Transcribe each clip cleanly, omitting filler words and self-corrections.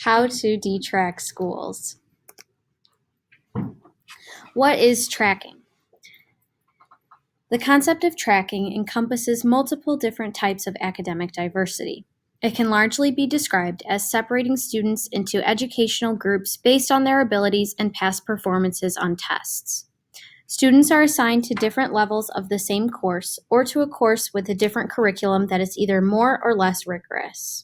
How to detrack schools. What is tracking? The concept of tracking encompasses multiple different types of academic diversity. It can largely be described as separating students into educational groups based on their abilities and past performances on tests. Students are assigned to different levels of the same course or to a course with a different curriculum that is either more or less rigorous.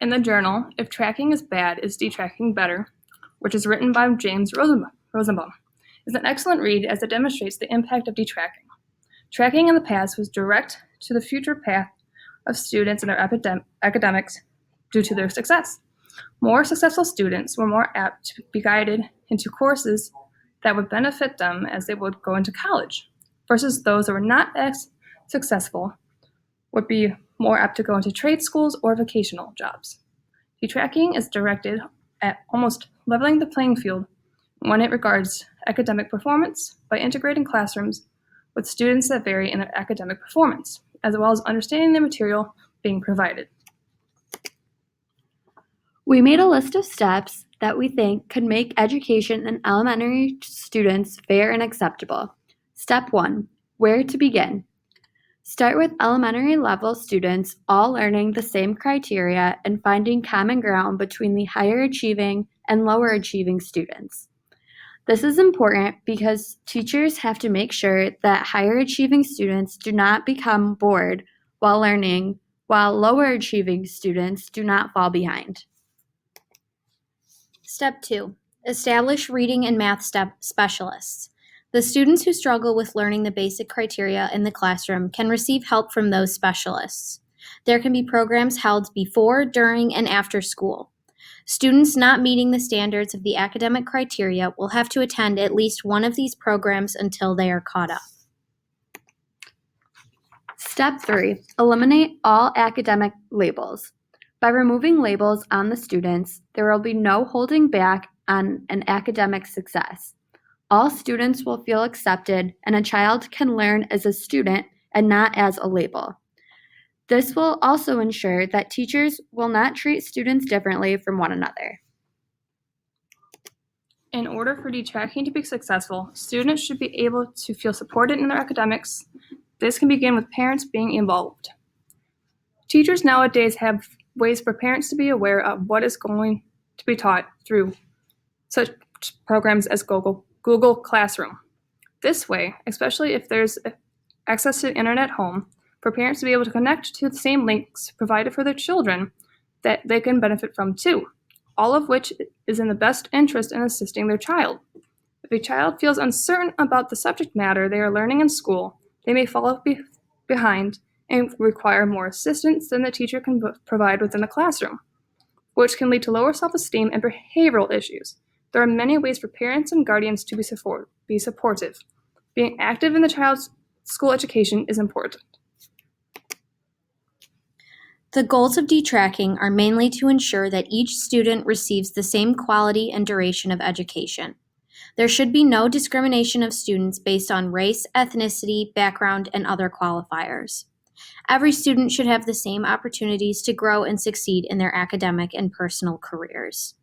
In the journal, If Tracking is Bad, Is Detracking Better?, which is written by James Rosenbaum, is an excellent read as it demonstrates the impact of detracking. Tracking in the past was direct to the future path of students and their academics due to their success. More successful students were more apt to be guided into courses that would benefit them as they would go into college, versus those that were not as successful would be more apt to go into trade schools or vocational jobs. Detracking is directed at almost leveling the playing field when it regards academic performance by integrating classrooms with students that vary in their academic performance, as well as understanding the material being provided. We made a list of steps that we think could make education in elementary students fair and acceptable. Step 1. Where to begin? Start with elementary level students all learning the same criteria and finding common ground between the higher achieving and lower achieving students. This is important because teachers have to make sure that higher achieving students do not become bored while learning, while lower achieving students do not fall behind. Step 2. Establish reading and math specialists. The students who struggle with learning the basic criteria in the classroom can receive help from those specialists. There can be programs held before, during, and after school. Students not meeting the standards of the academic criteria will have to attend at least one of these programs until they are caught up. Step 3. Eliminate all academic labels. By removing labels on the students, there will be no holding back on an academic success. All students will feel accepted, and a child can learn as a student and not as a label. This will also ensure that teachers will not treat students differently from one another. In order for detracking to be successful, students should be able to feel supported in their academics. This can begin with parents being involved. Teachers nowadays have ways for parents to be aware of what is going to be taught through such programs as Google Classroom. This way, especially if there's access to the internet home, for parents to be able to connect to the same links provided for their children that they can benefit from too, all of which is in the best interest in assisting their child. If a child feels uncertain about the subject matter they are learning in school, they may fall behind and require more assistance than the teacher can provide within the classroom, which can lead to lower self-esteem and behavioral issues. There are many ways for parents and guardians to be supportive. Being active in the child's school education is important. The goals of detracking are mainly to ensure that each student receives the same quality and duration of education. There should be no discrimination of students based on race, ethnicity, background, and other qualifiers. Every student should have the same opportunities to grow and succeed in their academic and personal careers.